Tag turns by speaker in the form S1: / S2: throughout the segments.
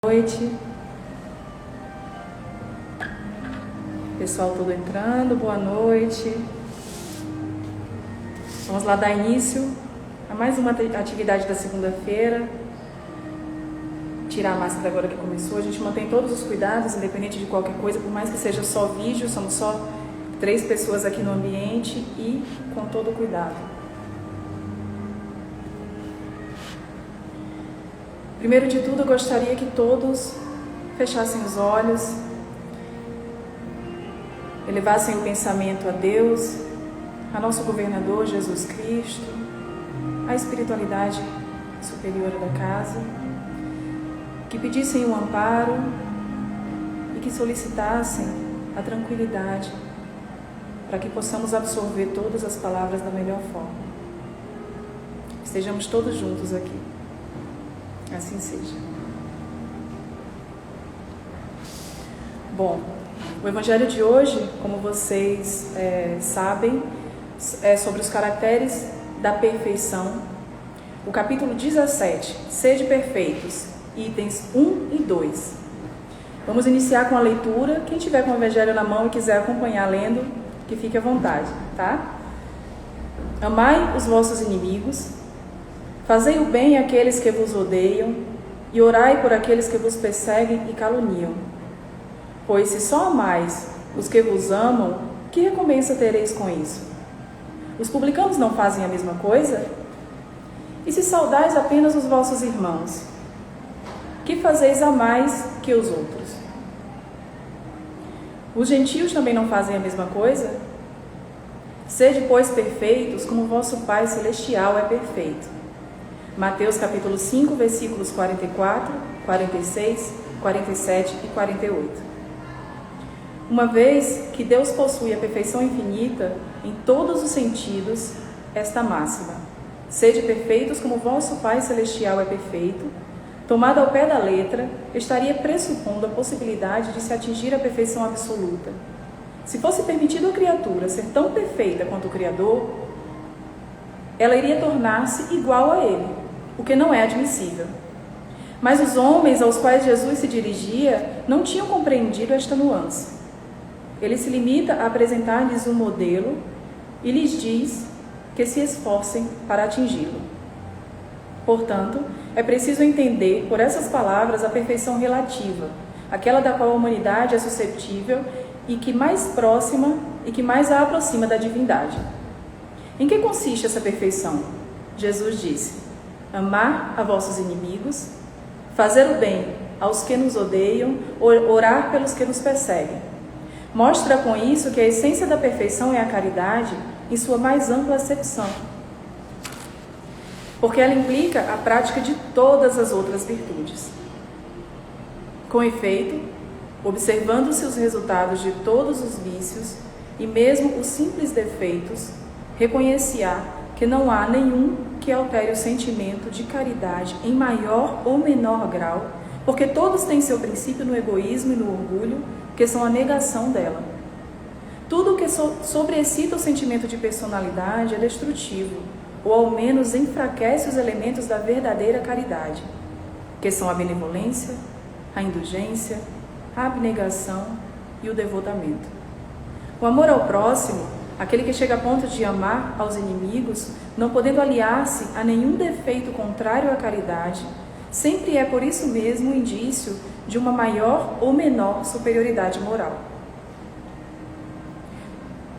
S1: Noite, pessoal todo entrando, boa noite. Vamos lá dar início a mais uma atividade da segunda-feira. Tirar a máscara agora que começou. A gente mantém todos os cuidados, independente de qualquer coisa, por mais que seja só vídeo, somos só 3 pessoas aqui no ambiente e com todo cuidado. Primeiro de tudo, eu gostaria que todos fechassem os olhos, elevassem o pensamento a Deus, a nosso governador Jesus Cristo, a espiritualidade superior da casa, que pedissem um amparo e que solicitassem a tranquilidade para que possamos absorver todas as palavras da melhor forma. Estejamos todos juntos aqui. Assim seja. Bom, o evangelho de hoje, como vocês sabem, é sobre os caracteres da perfeição. O capítulo 17, Sede perfeitos, itens 1 e 2. Vamos iniciar com a leitura. Quem tiver com o evangelho na mão e quiser acompanhar lendo, que fique à vontade, tá? Amai os vossos inimigos, fazei o bem àqueles que vos odeiam e orai por aqueles que vos perseguem e caluniam. Pois se só amais os que vos amam, que recompensa tereis com isso? Os publicanos não fazem a mesma coisa? E se saudais apenas os vossos irmãos, que fazeis a mais que os outros? Os gentios também não fazem a mesma coisa? Sede, pois, perfeitos, como vosso Pai Celestial é perfeito. Mateus capítulo 5, versículos 44, 46, 47 e 48. Uma vez que Deus possui a perfeição infinita em todos os sentidos, esta máxima, sede perfeitos como vosso Pai Celestial é perfeito, tomada ao pé da letra, estaria pressupondo a possibilidade de se atingir a perfeição absoluta. Se fosse permitido à criatura ser tão perfeita quanto o Criador, ela iria tornar-se igual a Ele, o que não é admissível. Mas os homens aos quais Jesus se dirigia não tinham compreendido esta nuance. Ele se limita a apresentar-lhes um modelo e lhes diz que se esforcem para atingi-lo. Portanto, é preciso entender por essas palavras a perfeição relativa, aquela da qual a humanidade é suscetível e que mais próxima e que mais a aproxima da divindade. Em que consiste essa perfeição? Jesus disse: amar a vossos inimigos, fazer o bem aos que nos odeiam, orar pelos que nos perseguem. Mostra com isso que a essência da perfeição é a caridade em sua mais ampla acepção, porque ela implica a prática de todas as outras virtudes. Com efeito, observando-se os resultados de todos os vícios e mesmo os simples defeitos, reconhecerá que não há nenhum que altere o sentimento de caridade em maior ou menor grau, porque todos têm seu princípio no egoísmo e no orgulho, que são a negação dela. Tudo que sobreexcita o sentimento de personalidade é destrutivo, ou ao menos enfraquece os elementos da verdadeira caridade, que são a benevolência, a indulgência, a abnegação e o devotamento. O amor ao próximo, aquele que chega a ponto de amar aos inimigos, não podendo aliar-se a nenhum defeito contrário à caridade, sempre é por isso mesmo um indício de uma maior ou menor superioridade moral.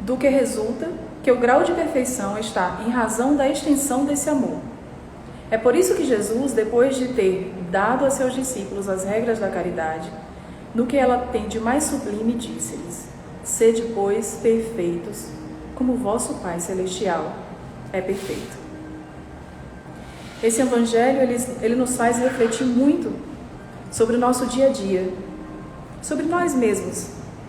S1: Do que resulta que o grau de perfeição está em razão da extensão desse amor. É por isso que Jesus, depois de ter dado a seus discípulos as regras da caridade, no que ela tem de mais sublime, disse-lhes: sede, pois, perfeitos, como o vosso Pai Celestial é perfeito. Esse evangelho, ele nos faz refletir muito sobre o nosso dia a dia, sobre nós mesmos,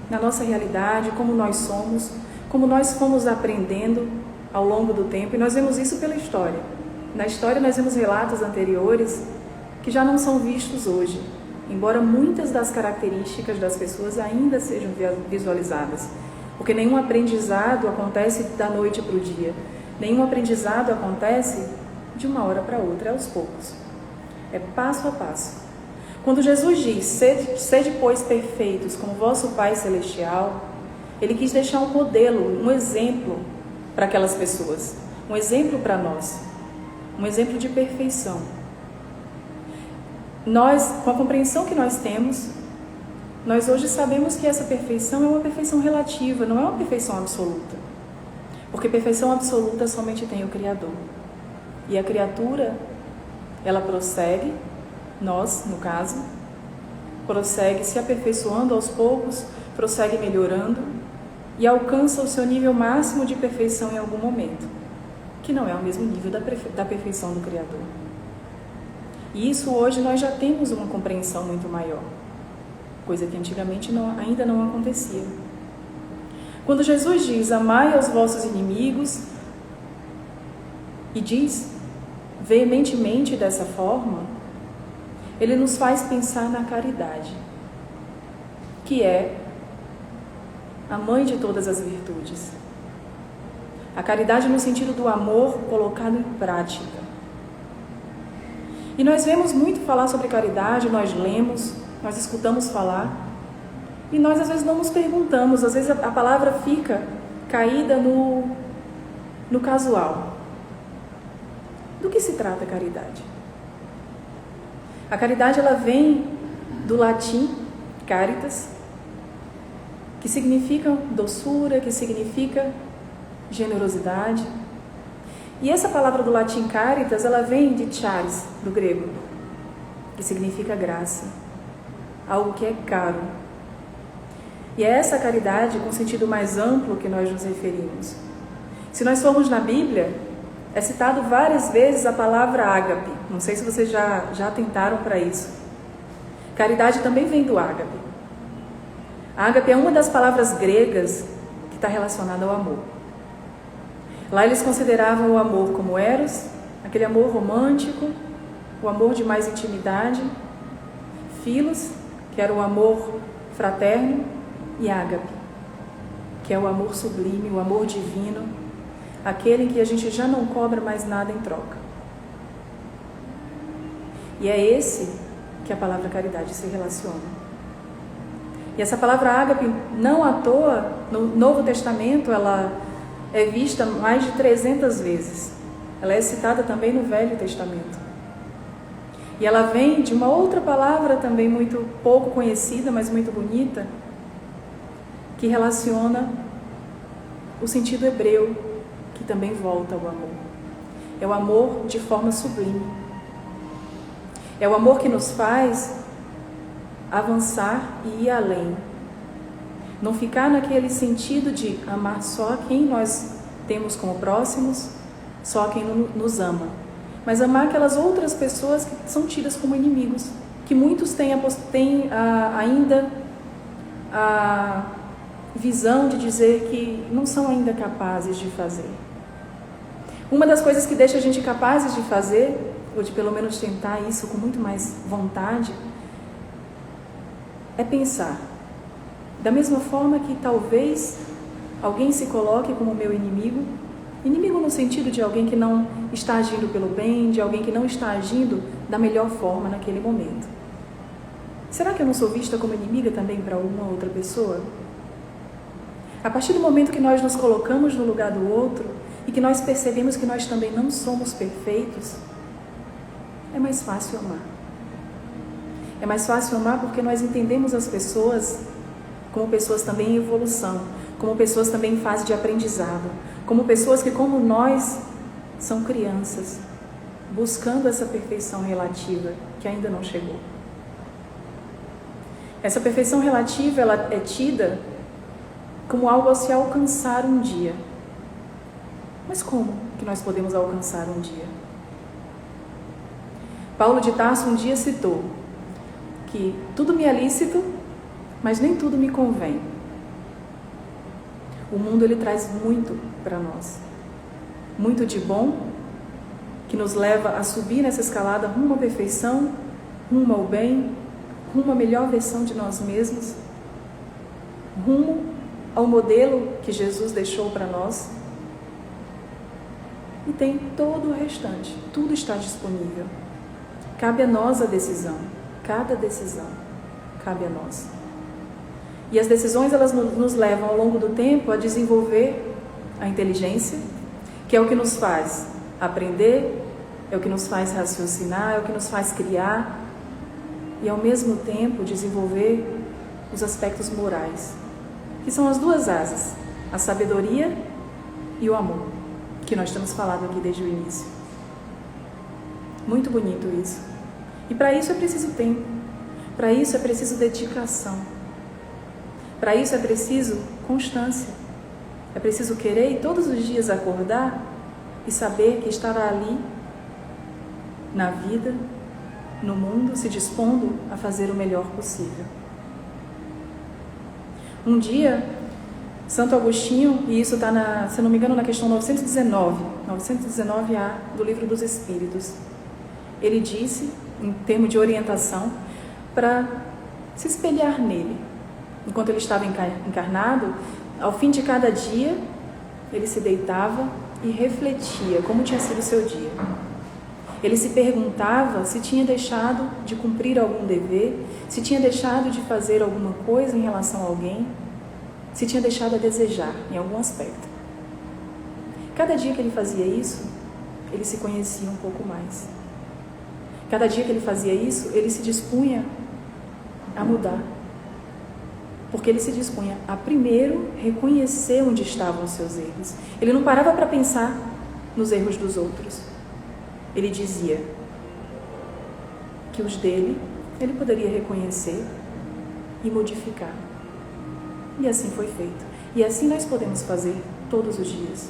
S1: na nossa realidade, como nós somos, como nós fomos aprendendo ao longo do tempo, e nós vemos isso pela história. Na história nós vemos relatos anteriores que já não são vistos hoje, embora muitas das características das pessoas ainda sejam visualizadas, porque nenhum aprendizado acontece da noite para o dia, nenhum aprendizado acontece de uma hora para outra, aos poucos. É passo a passo. Quando Jesus diz, sede pois perfeitos como vosso Pai Celestial, Ele quis deixar um modelo, um exemplo para aquelas pessoas, um exemplo para nós, um exemplo de perfeição. Nós, com a compreensão que nós temos, nós hoje sabemos que essa perfeição é uma perfeição relativa, não é uma perfeição absoluta. Porque perfeição absoluta somente tem o Criador. E a criatura, ela prossegue, nós, no caso, prossegue se aperfeiçoando aos poucos, prossegue melhorando e alcança o seu nível máximo de perfeição em algum momento, que não é o mesmo nível da perfeição do Criador. E isso hoje nós já temos uma compreensão muito maior, coisa que antigamente ainda não acontecia. Quando Jesus diz, amai aos vossos inimigos, e diz veementemente dessa forma, Ele nos faz pensar na caridade, que é a mãe de todas as virtudes. A caridade no sentido do amor colocado em prática. E nós vemos muito falar sobre caridade, nós lemos, nós escutamos falar, e nós às vezes não nos perguntamos, às vezes a palavra fica caída no casual. Do que se trata a caridade? A caridade ela vem do latim caritas, que significa doçura, que significa generosidade. E essa palavra do latim caritas, ela vem de charis, do grego, que significa graça, algo que é caro. E é essa caridade, com sentido mais amplo, que nós nos referimos. Se nós formos na Bíblia, é citado várias vezes a palavra ágape. Não sei se vocês já atentaram para isso. Caridade também vem do ágape. Ágape é uma das palavras gregas que está relacionada ao amor. Lá eles consideravam o amor como eros, aquele amor romântico, o amor de mais intimidade, philos, que era o amor fraterno, e ágape, que é o amor sublime, o amor divino, aquele em que a gente já não cobra mais nada em troca. E é esse que a palavra caridade se relaciona. E essa palavra ágape, não à toa, no Novo Testamento, ela é vista mais de 300 vezes. Ela é citada também no Velho Testamento. E ela vem de uma outra palavra também muito pouco conhecida, mas muito bonita, que relaciona o sentido hebreu, que também volta ao amor. É o amor de forma sublime. É o amor que nos faz avançar e ir além. Não ficar naquele sentido de amar só a quem nós temos como próximos, só a quem nos ama. Mas amar aquelas outras pessoas que são tidas como inimigos. Que muitos têm ainda a visão de dizer que não são ainda capazes de fazer. Uma das coisas que deixa a gente capazes de fazer, ou de pelo menos tentar isso com muito mais vontade, é pensar. Da mesma forma que talvez alguém se coloque como meu inimigo, inimigo no sentido de alguém que não está agindo pelo bem, de alguém que não está agindo da melhor forma naquele momento. Será que eu não sou vista como inimiga também para alguma outra pessoa? A partir do momento que nós nos colocamos no lugar do outro e que nós percebemos que nós também não somos perfeitos, é mais fácil amar. É mais fácil amar porque nós entendemos as pessoas como pessoas também em evolução, como pessoas também em fase de aprendizado, como pessoas que, como nós, são crianças, buscando essa perfeição relativa que ainda não chegou. Essa perfeição relativa, ela é tida como algo a se alcançar um dia. Mas como que nós podemos alcançar um dia? Paulo de Tarso um dia citou que tudo me é lícito, mas nem tudo me convém. O mundo ele traz muito para nós. Muito de bom, que nos leva a subir nessa escalada rumo à perfeição, rumo ao bem, rumo à melhor versão de nós mesmos, rumo ao modelo que Jesus deixou para nós. E tem todo o restante, tudo está disponível. Cabe a nós a decisão, Cada decisão cabe a nós. E as decisões, elas nos levam ao longo do tempo a desenvolver a inteligência, que é o que nos faz aprender, é o que nos faz raciocinar, é o que nos faz criar e, ao mesmo tempo, desenvolver os aspectos morais, que são as duas asas, a sabedoria e o amor, que nós temos falado aqui desde o início. Muito bonito isso. E para isso é preciso tempo, para isso é preciso dedicação, para isso é preciso constância, é preciso querer e todos os dias acordar e saber que estará ali, na vida, no mundo, se dispondo a fazer o melhor possível. Um dia, Santo Agostinho, e isso está, se não me engano, na questão 919A do Livro dos Espíritos, ele disse, em termos de orientação, para se espelhar nele. Enquanto ele estava encarnado, ao fim de cada dia, ele se deitava e refletia como tinha sido o seu dia. Ele se perguntava se tinha deixado de cumprir algum dever, se tinha deixado de fazer alguma coisa em relação a alguém, se tinha deixado a desejar em algum aspecto. Cada dia que ele fazia isso, ele se conhecia um pouco mais. Cada dia que ele fazia isso, ele se dispunha a mudar. Porque ele se dispunha a primeiro reconhecer onde estavam os seus erros. Ele não parava para pensar nos erros dos outros. Ele dizia que os dele, ele poderia reconhecer e modificar. E assim foi feito. E assim nós podemos fazer todos os dias.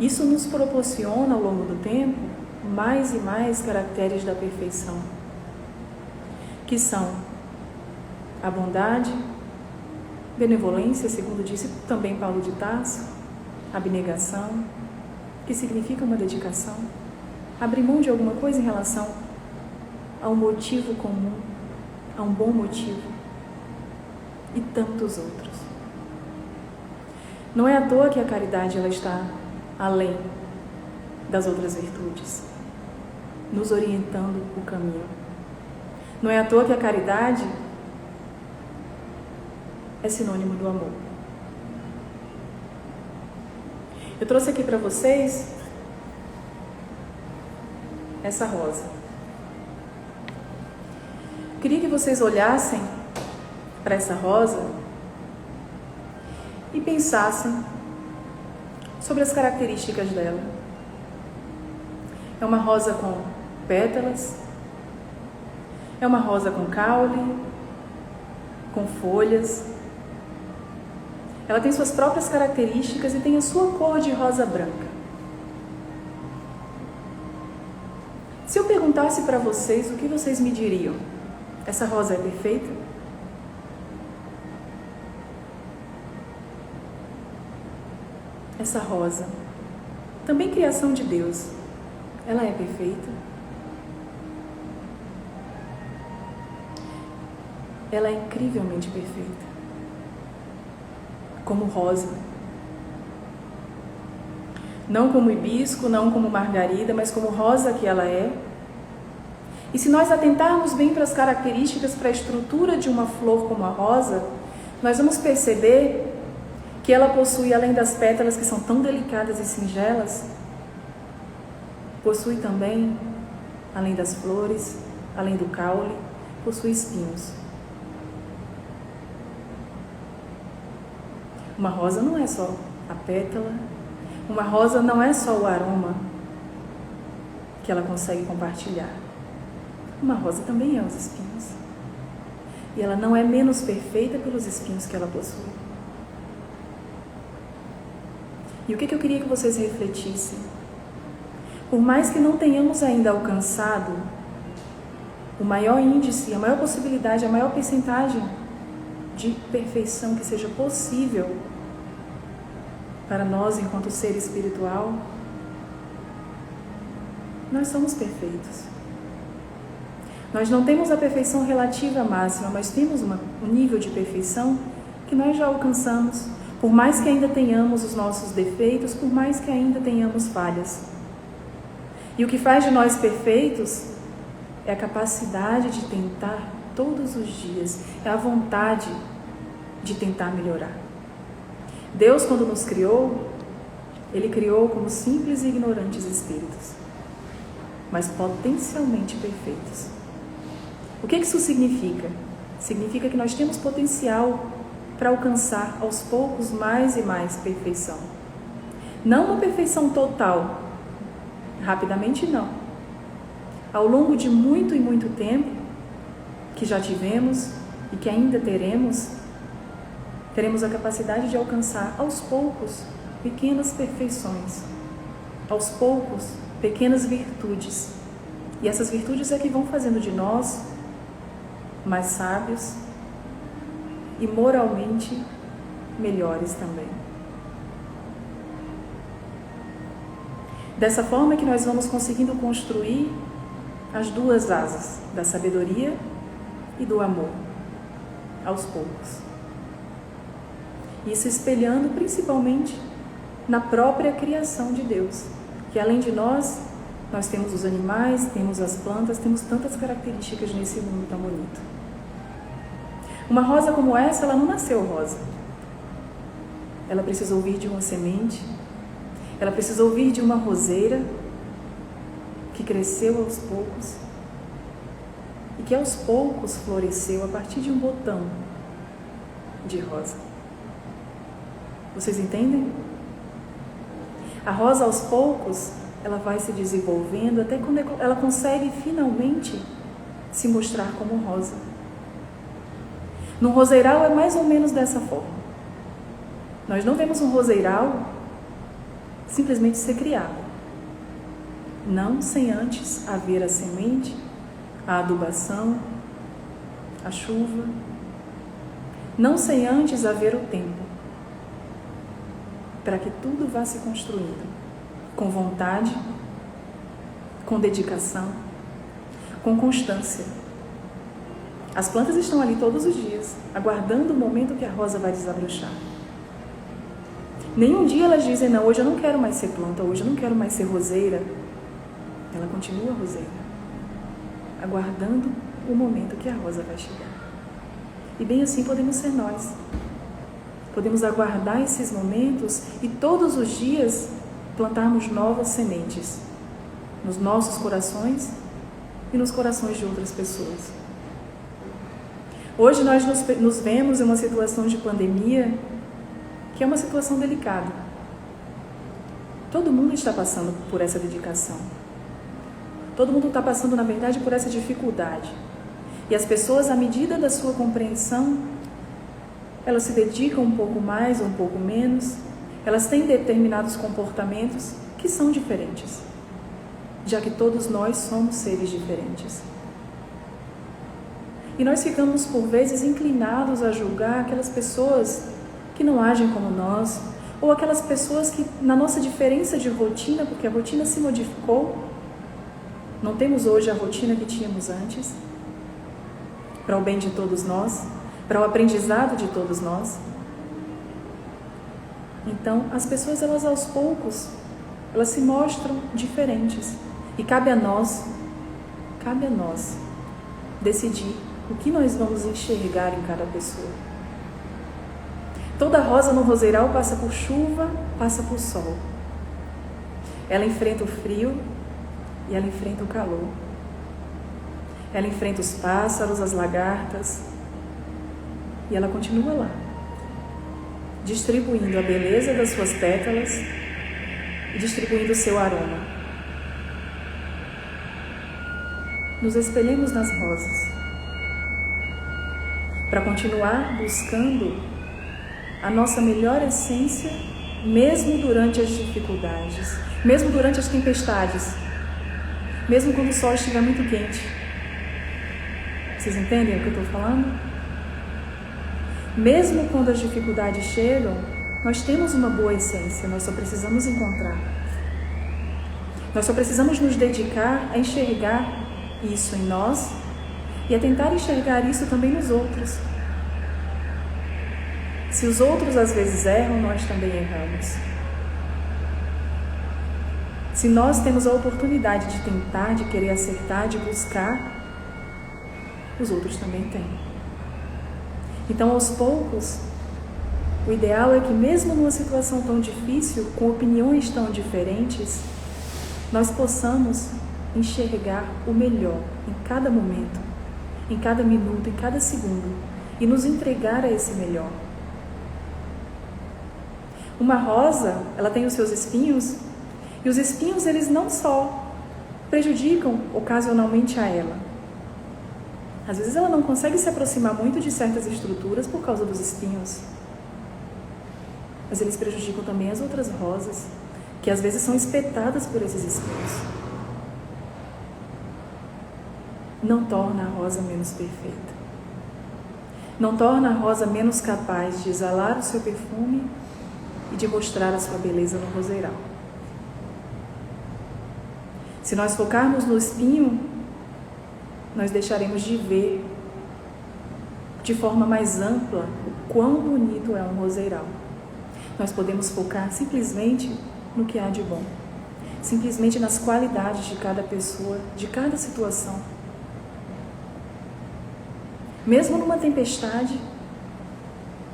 S1: Isso nos proporciona, ao longo do tempo, mais e mais caracteres da perfeição, que são a bondade, benevolência, segundo disse também Paulo de Tarso, abnegação, que significa uma dedicação, abrir mão de alguma coisa em relação a um motivo comum, a um bom motivo, e tantos outros. Não é à toa que a caridade ela está além das outras virtudes, nos orientando o caminho. Não é à toa que a caridade é sinônimo do amor. Eu trouxe aqui para vocês essa rosa. Eu queria que vocês olhassem para essa rosa e pensassem sobre as características dela. É uma rosa com pétalas, é uma rosa com caule, com folhas. Ela tem suas próprias características e tem a sua cor de rosa branca. Se eu perguntasse para vocês, o que vocês me diriam? Essa rosa é perfeita? Essa rosa, também criação de Deus, ela é perfeita? Ela é incrivelmente perfeita. Como rosa. Não como hibisco, não como margarida, mas como rosa que ela é. E se nós atentarmos bem para as características, para a estrutura de uma flor como a rosa, nós vamos perceber que ela possui, além das pétalas que são tão delicadas e singelas, possui também, além das flores, além do caule, possui espinhos. Uma rosa não é só a pétala, uma rosa não é só o aroma que ela consegue compartilhar. Uma rosa também é os espinhos. E ela não é menos perfeita pelos espinhos que ela possui. E o que eu queria que vocês refletissem? Por mais que não tenhamos ainda alcançado o maior índice, a maior possibilidade, a maior percentagem de perfeição que seja possível para nós enquanto ser espiritual, nós somos perfeitos. Nós não temos a perfeição relativa máxima, mas temos um nível de perfeição que nós já alcançamos, por mais que ainda tenhamos os nossos defeitos, por mais que ainda tenhamos falhas. E o que faz de nós perfeitos é a capacidade de tentar todos os dias, é a vontade de tentar melhorar. Deus, quando nos criou, Ele criou como simples e ignorantes espíritos, mas potencialmente perfeitos. O que isso significa? Significa que nós temos potencial para alcançar aos poucos mais e mais perfeição. Não uma perfeição total, rapidamente não. Ao longo de muito e muito tempo, que já tivemos e que ainda teremos a capacidade de alcançar aos poucos pequenas perfeições, aos poucos pequenas virtudes. E essas virtudes é que vão fazendo de nós mais sábios e moralmente melhores também. Dessa forma é que nós vamos conseguindo construir as duas asas da sabedoria e do amor, aos poucos. Isso espelhando principalmente na própria criação de Deus, que além de nós temos os animais, temos as plantas, temos tantas características nesse mundo tão bonito. Uma rosa como essa, ela não nasceu rosa. Ela precisou vir de uma semente, ela precisou vir de uma roseira que cresceu aos poucos e que aos poucos floresceu a partir de um botão de rosa. Vocês entendem? A rosa aos poucos, ela vai se desenvolvendo até quando ela consegue finalmente se mostrar como rosa. No roseiral é mais ou menos dessa forma. Nós não vemos um roseiral simplesmente ser criado. Não sem antes haver a semente, a adubação, a chuva. Não sem antes haver o tempo, para que tudo vá se construindo com vontade, com dedicação, com constância. As plantas estão ali todos os dias, aguardando o momento que a rosa vai desabrochar. Nenhum dia elas dizem, não, hoje eu não quero mais ser planta, hoje eu não quero mais ser roseira. Ela continua roseira, aguardando o momento que a rosa vai chegar. E bem assim podemos ser nós. Podemos aguardar esses momentos e todos os dias plantarmos novas sementes nos nossos corações e nos corações de outras pessoas. Hoje nós nos vemos em uma situação de pandemia que é uma situação delicada. Todo mundo está passando por essa dedicação. Todo mundo está passando, na verdade, por essa dificuldade. E as pessoas, à medida da sua compreensão, elas se dedicam um pouco mais ou um pouco menos, elas têm determinados comportamentos que são diferentes, já que todos nós somos seres diferentes. E nós ficamos, por vezes, inclinados a julgar aquelas pessoas que não agem como nós, ou aquelas pessoas que, na nossa diferença de rotina, porque a rotina se modificou, não temos hoje a rotina que tínhamos antes, para o bem de todos nós, para o aprendizado de todos nós. Então, as pessoas, elas aos poucos, elas se mostram diferentes. E cabe a nós decidir o que nós vamos enxergar em cada pessoa. Toda rosa no roseiral passa por chuva, passa por sol. Ela enfrenta o frio e ela enfrenta o calor. Ela enfrenta os pássaros, as lagartas, e ela continua lá, distribuindo a beleza das suas pétalas e distribuindo o seu aroma. Nos espelhemos nas rosas para continuar buscando a nossa melhor essência, mesmo durante as dificuldades, mesmo durante as tempestades, mesmo quando o sol estiver muito quente. Vocês entendem o que eu estou falando? Mesmo quando as dificuldades chegam, nós temos uma boa essência, nós só precisamos encontrar. Nós só precisamos nos dedicar a enxergar isso em nós e a tentar enxergar isso também nos outros. Se os outros às vezes erram, nós também erramos. Se nós temos a oportunidade de tentar, de querer acertar, de buscar, os outros também têm. Então, aos poucos, o ideal é que mesmo numa situação tão difícil, com opiniões tão diferentes, nós possamos enxergar o melhor em cada momento, em cada minuto, em cada segundo, e nos entregar a esse melhor. Uma rosa, ela tem os seus espinhos, e os espinhos, eles não só prejudicam ocasionalmente a ela. Às vezes ela não consegue se aproximar muito de certas estruturas por causa dos espinhos. Mas eles prejudicam também as outras rosas, que às vezes são espetadas por esses espinhos. Não torna a rosa menos perfeita. Não torna a rosa menos capaz de exalar o seu perfume e de mostrar a sua beleza no roseiral. Se nós focarmos no espinho, nós deixaremos de ver de forma mais ampla o quão bonito é um roseiral. Nós podemos focar simplesmente no que há de bom, simplesmente nas qualidades de cada pessoa, de cada situação. Mesmo numa tempestade,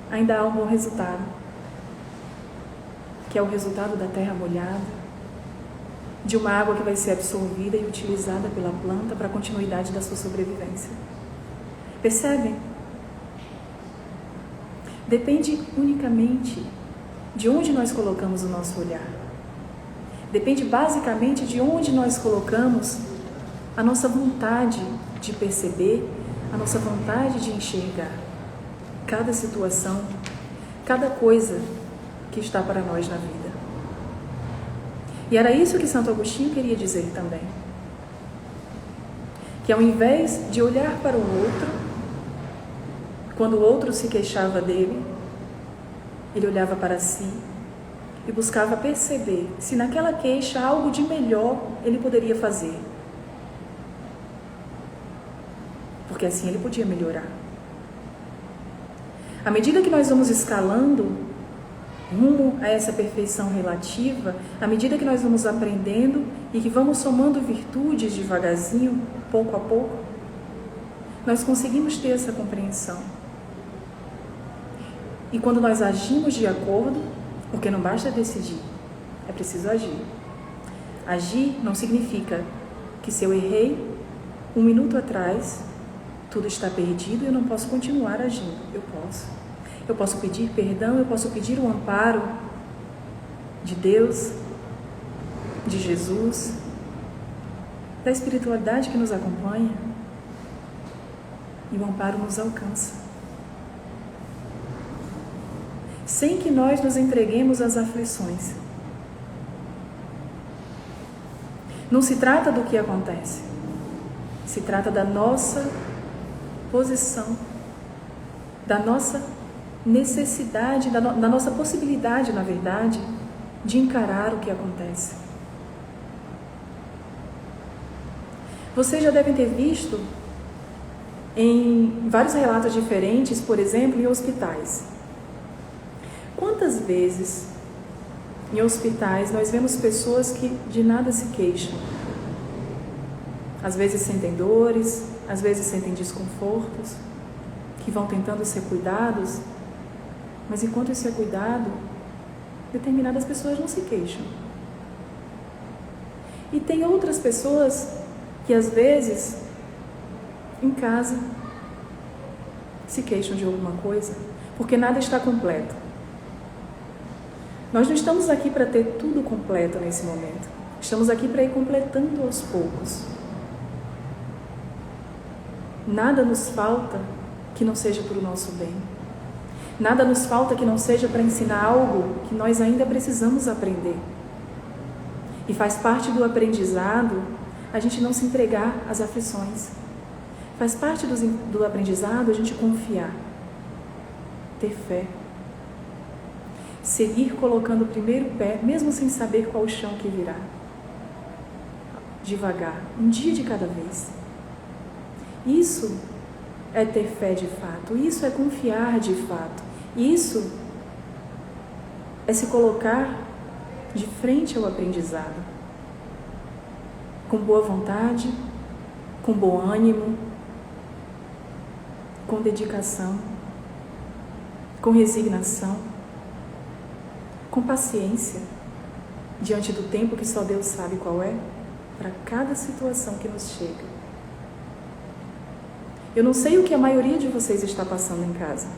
S1: ainda há um bom resultado, que é o resultado da terra molhada, de uma água que vai ser absorvida e utilizada pela planta para a continuidade da sua sobrevivência. Percebem? Depende unicamente de onde nós colocamos o nosso olhar. Depende basicamente de onde nós colocamos a nossa vontade de perceber, a nossa vontade de enxergar cada situação, cada coisa que está para nós na vida. E era isso que Santo Agostinho queria dizer também. Que ao invés de olhar para o outro, quando o outro se queixava dele, ele olhava para si e buscava perceber se naquela queixa algo de melhor ele poderia fazer. Porque assim ele podia melhorar. À medida que nós vamos escalando rumo a essa perfeição relativa, à medida que nós vamos aprendendo e que vamos somando virtudes devagarzinho, pouco a pouco, nós conseguimos ter essa compreensão. E quando nós agimos de acordo, porque não basta decidir, é preciso agir. Agir não significa que se eu errei 1 minuto atrás, tudo está perdido e eu não posso continuar agindo. Eu posso. Eu posso pedir perdão, eu posso pedir o amparo de Deus, de Jesus, da espiritualidade que nos acompanha, e o amparo nos alcança. Sem que nós nos entreguemos às aflições. Não se trata do que acontece, se trata da nossa posição, da nossa necessidade, da nossa possibilidade, na verdade, de encarar o que acontece. Vocês já devem ter visto em vários relatos diferentes, por exemplo, em hospitais. Quantas vezes em hospitais nós vemos pessoas que de nada se queixam? Às vezes sentem dores, às vezes sentem desconfortos, que vão tentando ser cuidados, mas enquanto isso é cuidado, determinadas pessoas não se queixam. E tem outras pessoas que às vezes, em casa, se queixam de alguma coisa, porque nada está completo. Nós não estamos aqui para ter tudo completo nesse momento. Estamos aqui para ir completando aos poucos. Nada nos falta que não seja para o nosso bem. Nada nos falta que não seja para ensinar algo que nós ainda precisamos aprender. E faz parte do aprendizado a gente não se entregar às aflições. Faz parte do aprendizado a gente confiar, ter fé. Seguir colocando o primeiro pé, mesmo sem saber qual o chão que virá. Devagar, um dia de cada vez. Isso é ter fé de fato, isso é confiar de fato, isso é se colocar de frente ao aprendizado, com boa vontade, com bom ânimo, com dedicação, com resignação, com paciência, diante do tempo que só Deus sabe qual é, para cada situação que nos chega. Eu não sei o que a maioria de vocês está passando em casa,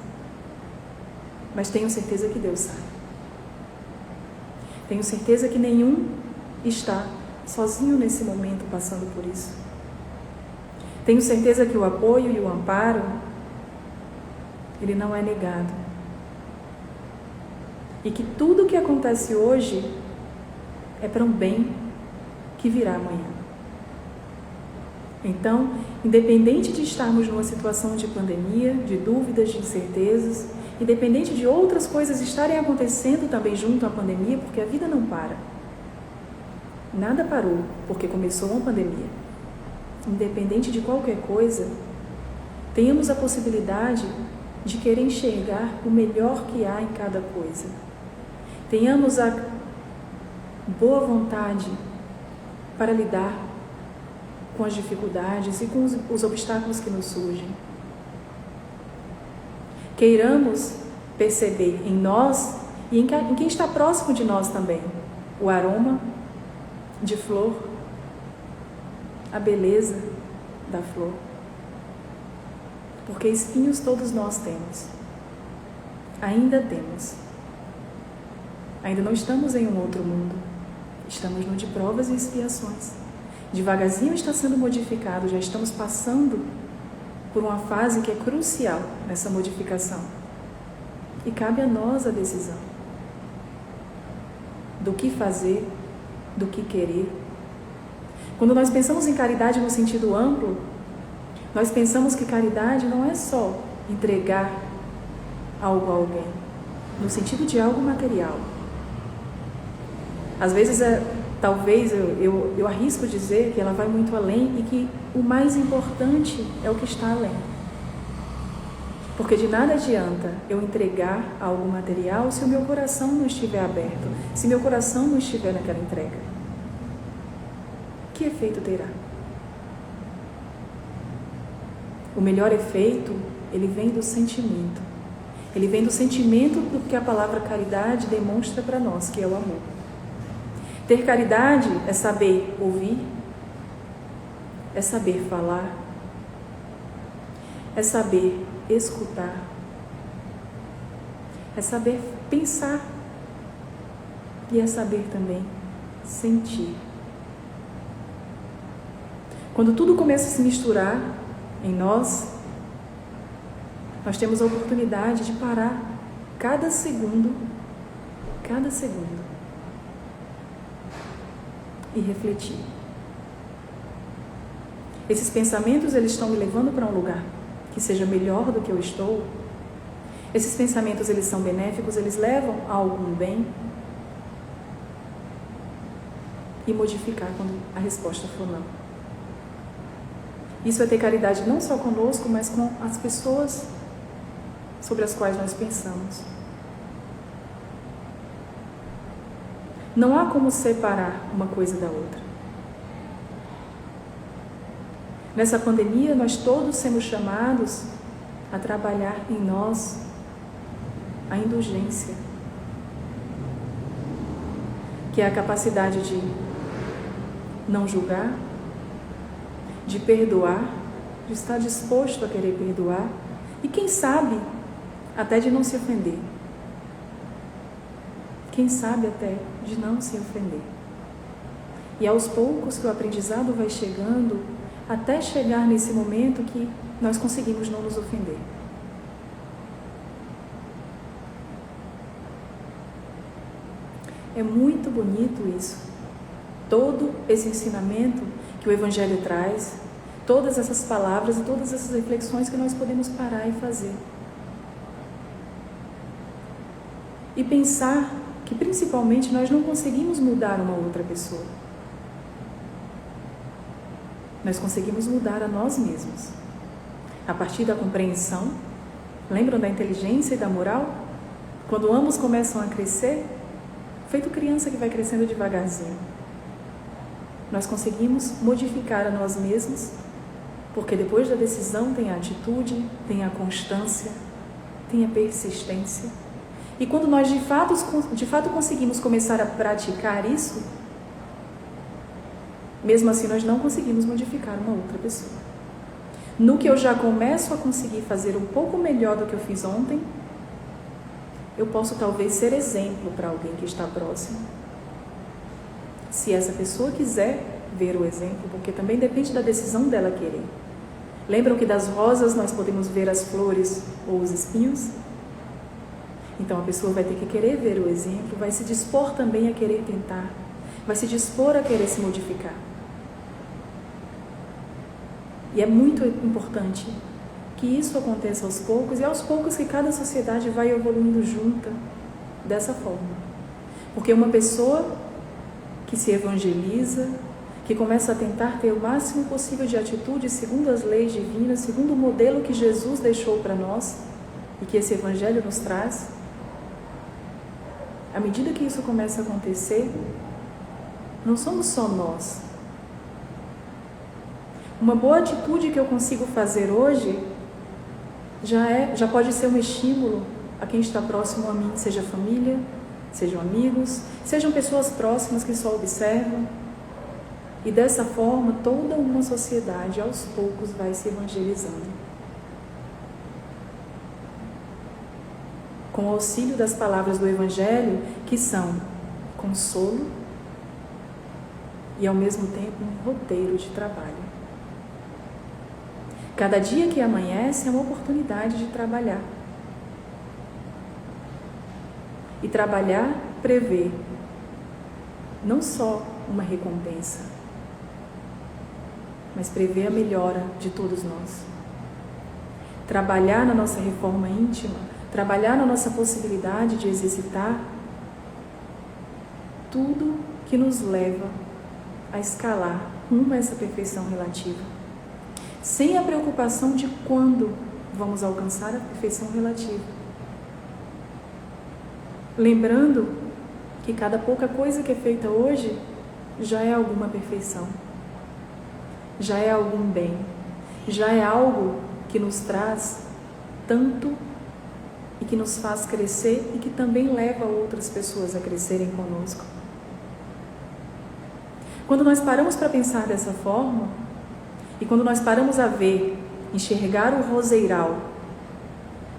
S1: mas tenho certeza que Deus sabe. Tenho certeza que nenhum está sozinho nesse momento passando por isso. Tenho certeza que o apoio e o amparo, ele não é negado. E que tudo o que acontece hoje é para um bem que virá amanhã. Então, independente de estarmos numa situação de pandemia, de dúvidas, de incertezas, independente de outras coisas estarem acontecendo também junto à pandemia, porque a vida não para. Nada parou porque começou uma pandemia. Independente de qualquer coisa, tenhamos a possibilidade de querer enxergar o melhor que há em cada coisa. Tenhamos a boa vontade para lidar com as dificuldades e com os obstáculos que nos surgem. Queiramos perceber em nós e em quem está próximo de nós também o aroma de flor, a beleza da flor. Porque espinhos todos nós temos. Ainda temos. Ainda não estamos em um outro mundo. Estamos no de provas e expiações. Devagarzinho está sendo modificado, já estamos passando por uma fase que é crucial nessa modificação. E cabe a nós a decisão do que fazer, do que querer. Quando nós pensamos em caridade no sentido amplo, nós pensamos que caridade não é só entregar algo a alguém, no sentido de algo material. Às vezes, talvez eu arrisco dizer que ela vai muito além e que o mais importante é o que está além. Porque de nada adianta eu entregar algo material se o meu coração não estiver aberto, se meu coração não estiver naquela entrega. Que efeito terá? O melhor efeito, ele vem do sentimento. Ele vem do sentimento do que a palavra caridade demonstra para nós, que é o amor. Ter caridade é saber ouvir, é saber falar, é saber escutar, é saber pensar e é saber também sentir. Quando tudo começa a se misturar em nós, nós temos a oportunidade de parar cada segundo e refletir. Esses pensamentos, eles estão me levando para um lugar que seja melhor do que eu estou? Esses pensamentos, eles são benéficos, eles levam a algum bem? E modificar quando a resposta for não. Isso é ter caridade não só conosco, mas com as pessoas sobre as quais nós pensamos. Não há como separar uma coisa da outra. Nessa pandemia, nós todos somos chamados a trabalhar em nós a indulgência, que é a capacidade de não julgar, de perdoar, de estar disposto a querer perdoar e, quem sabe, até de não se ofender. Quem sabe até de não se ofender. E aos poucos que o aprendizado vai chegando, até chegar nesse momento que nós conseguimos não nos ofender. É muito bonito isso. Todo esse ensinamento que o Evangelho traz, todas essas palavras e todas essas reflexões que nós podemos parar e fazer. E pensar que principalmente nós não conseguimos mudar uma outra pessoa. Nós conseguimos mudar a nós mesmos. A partir da compreensão, lembram da inteligência e da moral? Quando ambos começam a crescer, feito criança que vai crescendo devagarzinho, nós conseguimos modificar a nós mesmos Porque depois da decisão tem a atitude, tem a constância, tem a persistência. E quando nós de fato conseguimos começar a praticar isso, mesmo assim nós não conseguimos modificar uma outra pessoa. No que eu já começo a conseguir fazer um pouco melhor do que eu fiz ontem, eu posso talvez ser exemplo para alguém que está próximo. Se essa pessoa quiser ver o exemplo, porque também depende da decisão dela querer. Lembram que das rosas nós podemos ver as flores ou os espinhos? Então a pessoa vai ter que querer ver o exemplo, vai se dispor também a querer tentar, vai se dispor a querer se modificar. E é muito importante que isso aconteça aos poucos, e aos poucos que cada sociedade vai evoluindo junta dessa forma. Porque uma pessoa que se evangeliza, que começa a tentar ter o máximo possível de atitude segundo as leis divinas, segundo o modelo que Jesus deixou para nós e que esse Evangelho nos traz, à medida que isso começa a acontecer, não somos só nós. Uma boa atitude que eu consigo fazer hoje já pode ser um estímulo a quem está próximo a mim, seja família, sejam amigos, sejam pessoas próximas que só observam. E dessa forma, toda uma sociedade, aos poucos, vai se evangelizando. Com o auxílio das palavras do Evangelho, que são consolo e, ao mesmo tempo, um roteiro de trabalho. Cada dia que amanhece é uma oportunidade de trabalhar. E trabalhar prevê não só uma recompensa, mas prevê a melhora de todos nós. Trabalhar na nossa reforma íntima, trabalhar na nossa possibilidade de exercitar tudo que nos leva a escalar rumo a essa perfeição relativa, sem a preocupação de quando vamos alcançar a perfeição relativa. Lembrando que cada pouca coisa que é feita hoje já é alguma perfeição, já é algum bem, já é algo que nos traz tanto e que nos faz crescer e que também leva outras pessoas a crescerem conosco. Quando nós paramos para pensar dessa forma, e quando nós paramos a ver, enxergar o roseiral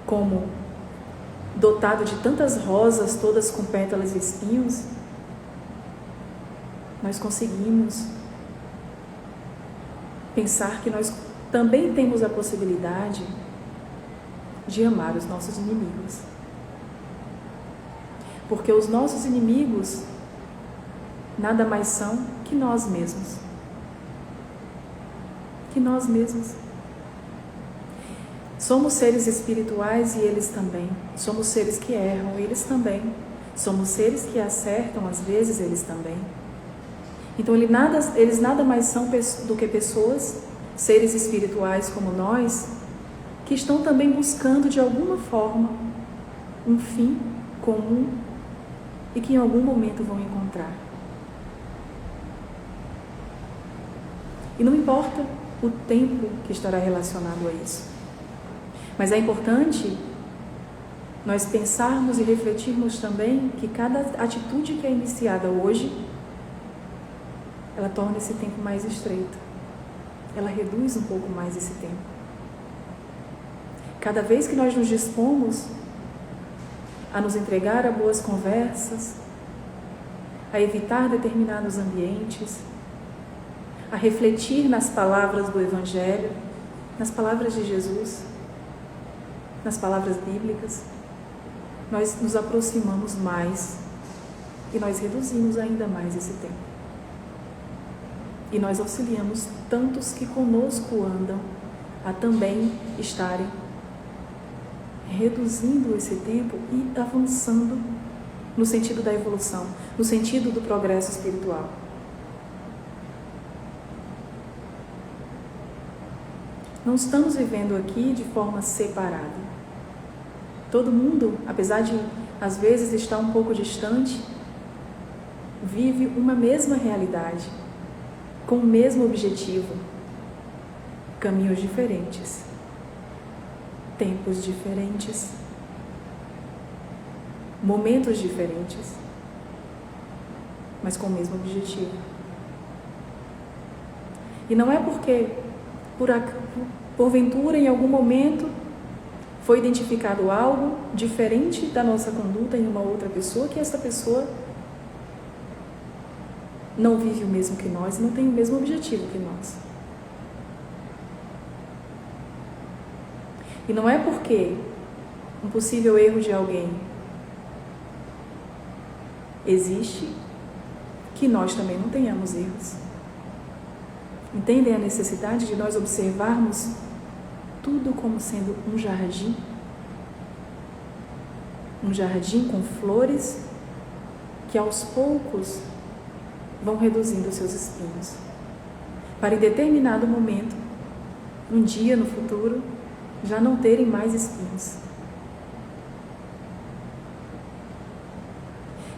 S1: como dotado de tantas rosas, todas com pétalas e espinhos, nós conseguimos pensar que nós também temos a possibilidade de amar os nossos inimigos. Porque os nossos inimigos nada mais são que nós mesmos. Que nós mesmos. Somos seres espirituais e eles também. Somos seres que erram, eles também. Somos seres que acertam, às vezes, eles também. Então, eles nada mais são do que pessoas, seres espirituais como nós, que estão também buscando, de alguma forma, um fim comum e que em algum momento vão encontrar. E não importa o tempo que estará relacionado a isso, mas é importante nós pensarmos e refletirmos também que cada atitude que é iniciada hoje, ela torna esse tempo mais estreito, ela reduz um pouco mais esse tempo. Cada vez que nós nos dispomos a nos entregar a boas conversas, a evitar determinados ambientes, a refletir nas palavras do Evangelho, nas palavras de Jesus, nas palavras bíblicas, nós nos aproximamos mais e nós reduzimos ainda mais esse tempo. E nós auxiliamos tantos que conosco andam a também estarem reduzindo esse tempo e avançando no sentido da evolução, no sentido do progresso espiritual. Não estamos vivendo aqui de forma separada. Todo mundo, apesar de às vezes estar um pouco distante, vive uma mesma realidade, com o mesmo objetivo. caminhos diferentes, tempos diferentes, momentos diferentes, mas com o mesmo objetivo. E não é porque, porventura, em algum momento, foi identificado algo diferente da nossa conduta em uma outra pessoa, que essa pessoa não vive o mesmo que nós, não tem o mesmo objetivo que nós. E não é porque um possível erro de alguém existe que nós também não tenhamos erros. Entendem a necessidade de nós observarmos tudo como sendo um jardim? Um jardim com flores que aos poucos vão reduzindo seus espinhos, para em determinado momento, um dia no futuro, já não terem mais espinhos.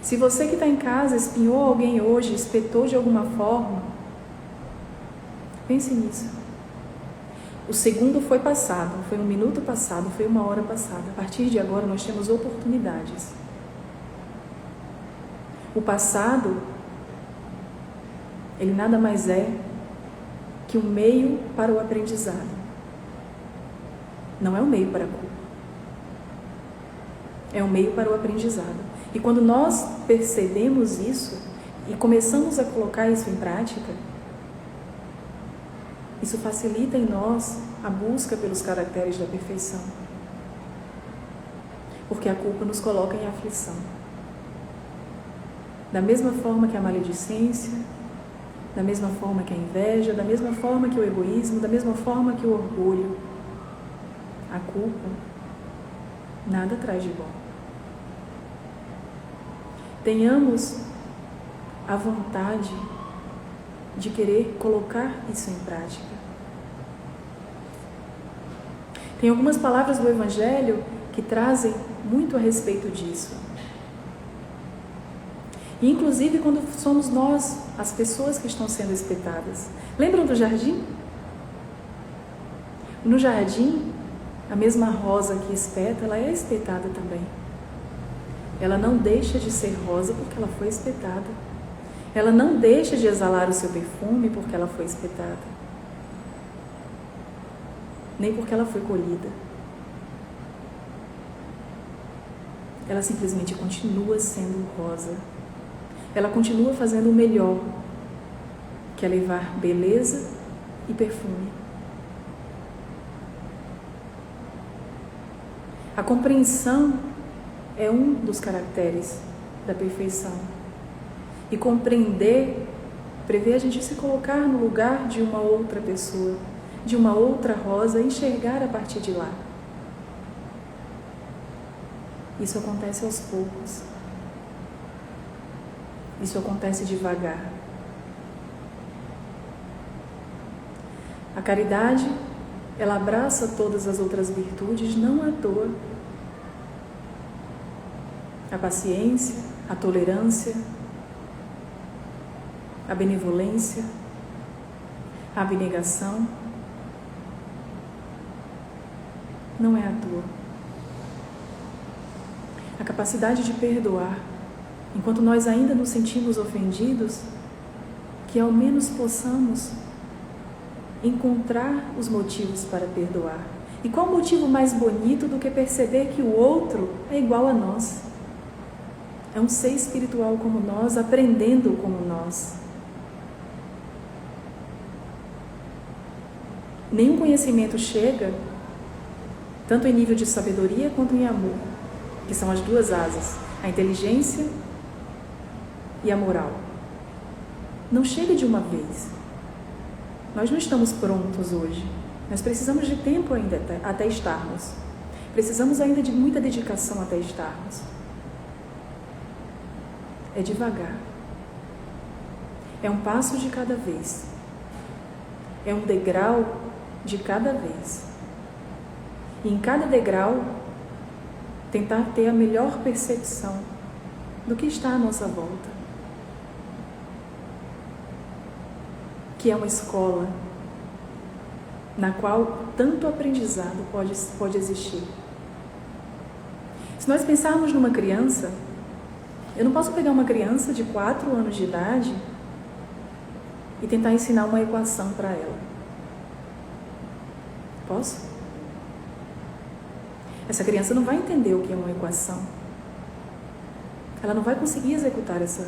S1: Se você que está em casa espinhou alguém hoje, espetou de alguma forma, pense nisso. O segundo foi passado, foi um minuto passado, foi uma hora passada. A partir de agora nós temos oportunidades. O passado, ele nada mais é que um meio para o aprendizado. Não é um meio para a culpa. É um meio para o aprendizado. E quando nós percebemos isso e começamos a colocar isso em prática, isso facilita em nós a busca pelos caracteres da perfeição. Porque a culpa nos coloca em aflição. Da mesma forma que a maledicência, da mesma forma que a inveja, da mesma forma que o egoísmo, da mesma forma que o orgulho, a culpa nada traz de bom. Tenhamos a vontade de querer colocar isso em prática. Tem algumas palavras do Evangelho que trazem muito a respeito disso. E inclusive quando somos nós, as pessoas que estão sendo espetadas. Lembram do jardim? No jardim, a mesma rosa que espeta, ela é espetada também. Ela não deixa de ser rosa porque ela foi espetada. Ela não deixa de exalar o seu perfume porque ela foi espetada. Nem porque ela foi colhida. Ela simplesmente continua sendo rosa. Ela continua fazendo o melhor, que é levar beleza e perfume. A compreensão é um dos caracteres da perfeição. E compreender prevê a gente se colocar no lugar de uma outra pessoa, de uma outra rosa, e enxergar a partir de lá. Isso acontece aos poucos. Isso acontece devagar. A caridade, ela abraça todas as outras virtudes, não à toa. A paciência, a tolerância, a benevolência, a abnegação, não é à toa. A capacidade de perdoar, enquanto nós ainda nos sentimos ofendidos, que ao menos possamos encontrar os motivos para perdoar. E qual motivo mais bonito do que perceber que o outro é igual a nós? É um ser espiritual como nós, aprendendo como nós. Nenhum conhecimento chega, tanto em nível de sabedoria quanto em amor, que são as duas asas, a inteligência e a moral. Não chega de uma vez. Nós não estamos prontos hoje. Nós precisamos de tempo ainda até estarmos. Precisamos ainda de muita dedicação até estarmos. É devagar. É um passo de cada vez. É um degrau de cada vez. E em cada degrau, tentar ter a melhor percepção do que está à nossa volta. Que é uma escola na qual tanto aprendizado pode existir. Se nós pensarmos numa criança, eu não posso pegar uma criança de 4 anos de idade e tentar ensinar uma equação para ela. Posso? Essa criança não vai entender o que é uma equação. Ela não vai conseguir executar essa.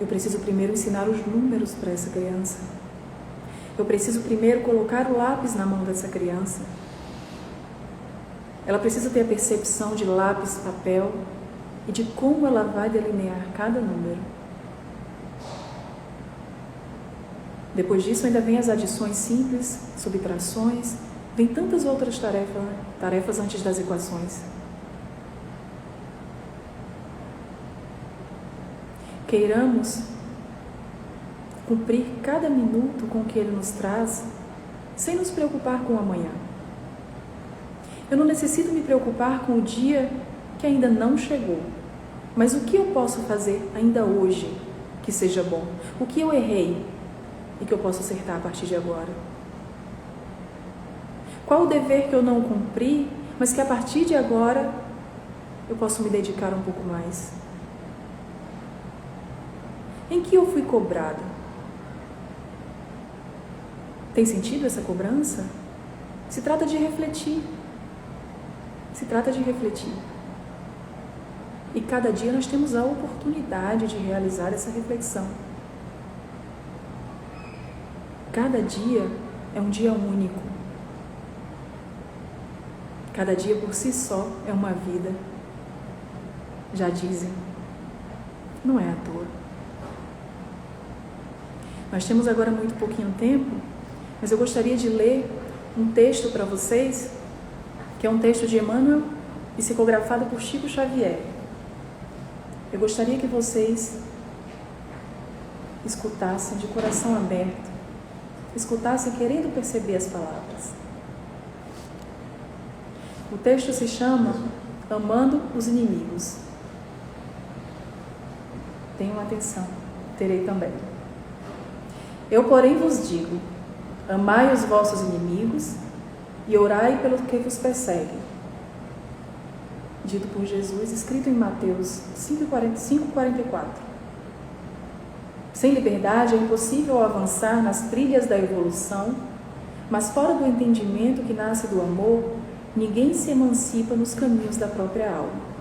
S1: Eu preciso primeiro ensinar os números para essa criança. Eu preciso primeiro colocar o lápis na mão dessa criança. Ela precisa ter a percepção de lápis, papel e de como ela vai delinear cada número. Depois disso ainda vem as adições simples, subtrações, vem tantas outras tarefas antes das equações. Queiramos cumprir cada minuto com o que Ele nos traz, sem nos preocupar com o amanhã. Eu não necessito me preocupar com o dia que ainda não chegou, mas o que eu posso fazer ainda hoje que seja bom? O que eu errei e que eu posso acertar a partir de agora? Qual o dever que eu não cumpri, mas que a partir de agora eu posso me dedicar um pouco mais? Em que eu fui cobrado? Tem sentido essa cobrança? Se trata de refletir. Se trata de refletir. E cada dia nós temos a oportunidade de realizar essa reflexão. Cada dia é um dia único. Cada dia por si só é uma vida. Já dizem, não é à toa. Nós temos agora muito pouquinho tempo, mas eu gostaria de ler um texto para vocês, que é um texto de Emmanuel, psicografado por Chico Xavier. Eu gostaria que vocês escutassem de coração aberto, escutassem querendo perceber as palavras. O texto se chama Amando os Inimigos. Tenham atenção, terei também. Eu, porém, vos digo, amai os vossos inimigos e orai pelo que vos persegue. Dito por Jesus, escrito em Mateus 5,44. Sem liberdade é impossível avançar nas trilhas da evolução, mas fora do entendimento que nasce do amor, ninguém se emancipa nos caminhos da própria alma.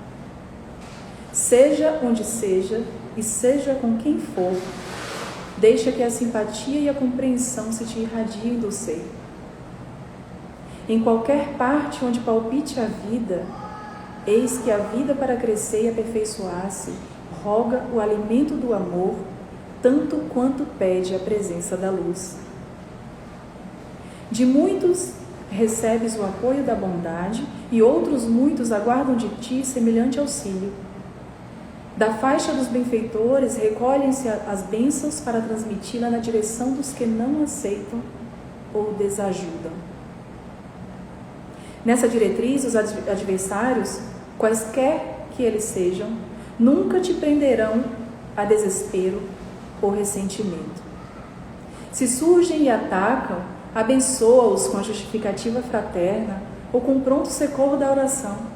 S1: Seja onde seja e seja com quem for, deixa que a simpatia e a compreensão se te irradiem do ser. Em qualquer parte onde palpite a vida, eis que a vida para crescer e aperfeiçoar-se roga o alimento do amor, tanto quanto pede a presença da luz. De muitos recebes o apoio da bondade e outros muitos aguardam de ti semelhante auxílio. Da faixa dos benfeitores recolhem-se as bênçãos para transmiti-la na direção dos que não aceitam ou desajudam. Nessa diretriz, os adversários, quaisquer que eles sejam, nunca te prenderão a desespero ou ressentimento. Se surgem e atacam, abençoa-os com a justificativa fraterna ou com o pronto socorro da oração.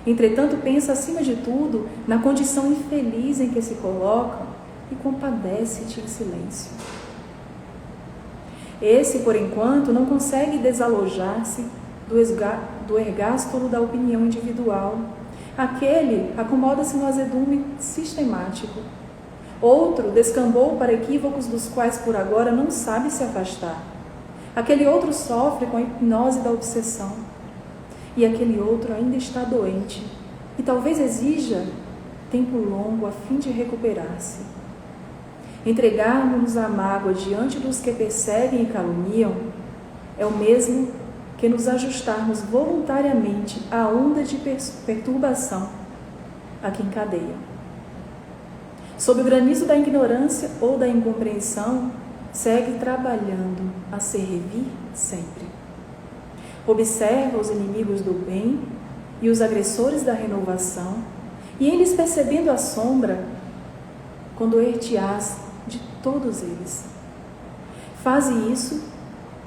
S1: Entretanto, pensa acima de tudo na condição infeliz em que se colocam e compadece-te em silêncio. Esse, por enquanto, não consegue desalojar-se do ergástulo da opinião individual. Aquele acomoda-se no azedume sistemático. Outro descambou para equívocos dos quais por agora não sabe se afastar. Aquele outro sofre com a hipnose da obsessão. E aquele outro ainda está doente e talvez exija tempo longo a fim de recuperar-se. Entregarmos-nos à mágoa diante dos que perseguem e caluniam é o mesmo que nos ajustarmos voluntariamente à onda de perturbação a que encadeiam. Sob o granizo da ignorância ou da incompreensão, segue trabalhando a servir sempre. Observa os inimigos do bem e os agressores da renovação, e eles percebendo a sombra, condoer-te-ás de todos eles. Faze isso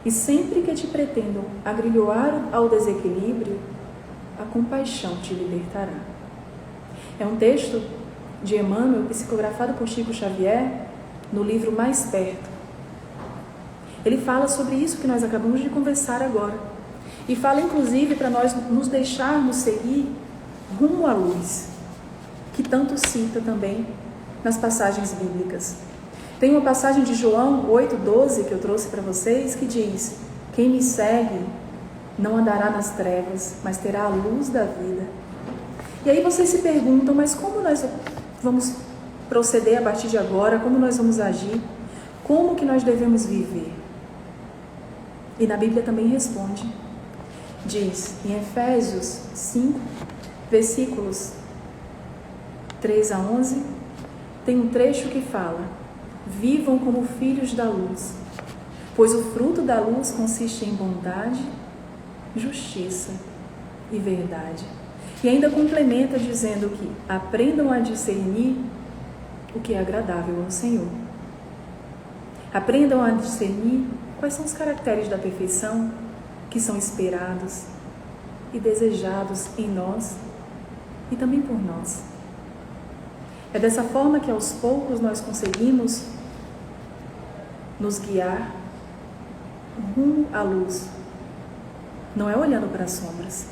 S1: e sempre que te pretendam agrilhoar ao desequilíbrio, a compaixão te libertará. É um texto de Emmanuel, psicografado por Chico Xavier, no livro Mais Perto. Ele fala sobre isso que nós acabamos de conversar agora. E fala inclusive para nós nos deixarmos seguir rumo à luz, que tanto cita também nas passagens bíblicas. Tem uma passagem de João 8,12 que eu trouxe para vocês, que diz: quem me segue não andará nas trevas, mas terá a luz da vida. E aí vocês se perguntam, mas como nós vamos proceder a partir de agora? Como nós vamos agir? Como que nós devemos viver? E na Bíblia também responde. Diz em Efésios 5, versículos 3 a 11, tem um trecho que fala: vivam como filhos da luz, pois o fruto da luz consiste em bondade, justiça e verdade. E ainda complementa dizendo que aprendam a discernir o que é agradável ao Senhor. Aprendam a discernir quais são os caracteres da perfeição que são esperados e desejados em nós e também por nós. É dessa forma que aos poucos nós conseguimos nos guiar rumo à luz. Não é olhando para as sombras,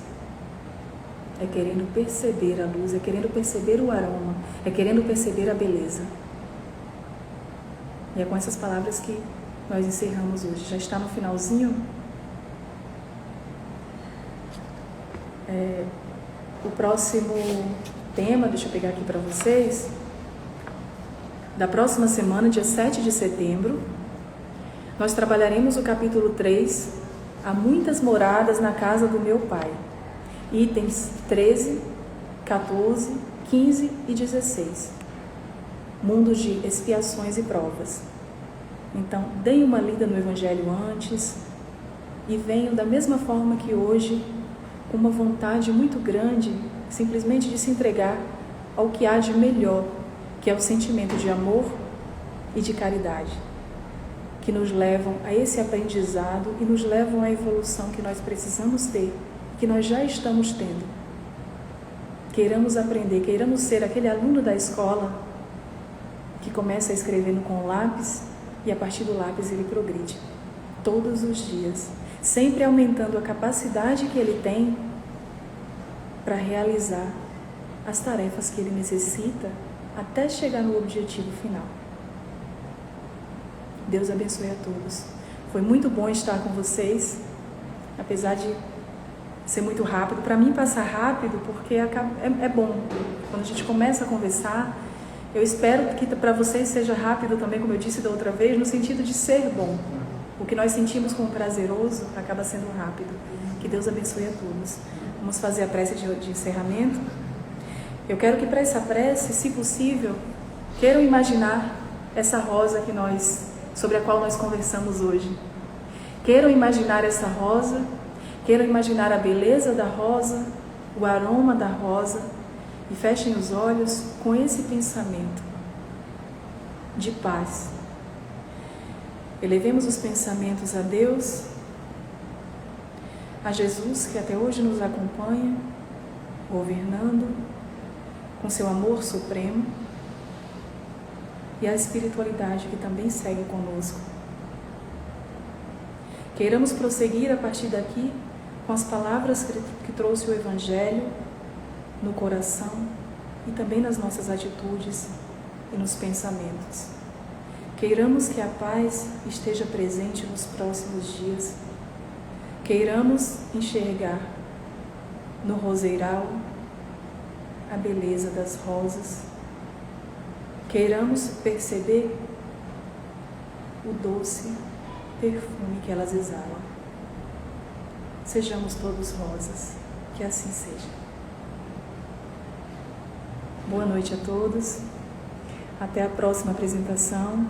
S1: é querendo perceber a luz, é querendo perceber o aroma, é querendo perceber a beleza. E é com essas palavras que nós encerramos hoje. Já está no finalzinho. O próximo tema, deixa eu pegar aqui para vocês, da próxima semana, dia 7 de setembro, nós trabalharemos o capítulo 3, Há muitas moradas na casa do meu Pai, itens 13, 14, 15 e 16, mundos de expiações e provas. Então, deem uma lida no Evangelho antes e venham da mesma forma que hoje, com uma vontade muito grande, simplesmente de se entregar ao que há de melhor, que é o sentimento de amor e de caridade, que nos levam a esse aprendizado e nos levam à evolução que nós precisamos ter, que nós já estamos tendo. Queiramos aprender, queiramos ser aquele aluno da escola que começa escrevendo com o lápis e a partir do lápis ele progride todos os dias, sempre aumentando a capacidade que ele tem para realizar as tarefas que ele necessita até chegar no objetivo final. Deus abençoe a todos. Foi muito bom estar com vocês, apesar de ser muito rápido. Para mim passar rápido, porque é bom. Quando a gente começa a conversar, eu espero que para vocês seja rápido também, como eu disse da outra vez, no sentido de ser bom. O que nós sentimos como prazeroso acaba sendo rápido. Que Deus abençoe a todos. Vamos fazer a prece de encerramento. Eu quero que para essa prece, se possível, queiram imaginar essa rosa sobre a qual nós conversamos hoje. Queiram imaginar essa rosa, queiram imaginar a beleza da rosa, o aroma da rosa, e fechem os olhos com esse pensamento de paz. Elevemos os pensamentos a Deus, a Jesus, que até hoje nos acompanha, governando com seu amor supremo, e a espiritualidade que também segue conosco. Queiramos prosseguir a partir daqui com as palavras que trouxe o Evangelho no coração e também nas nossas atitudes e nos pensamentos. Queiramos que a paz esteja presente nos próximos dias. Queiramos enxergar no roseiral a beleza das rosas. Queiramos perceber o doce perfume que elas exalam. Sejamos todos rosas, que assim seja. Boa noite a todos. Até a próxima apresentação.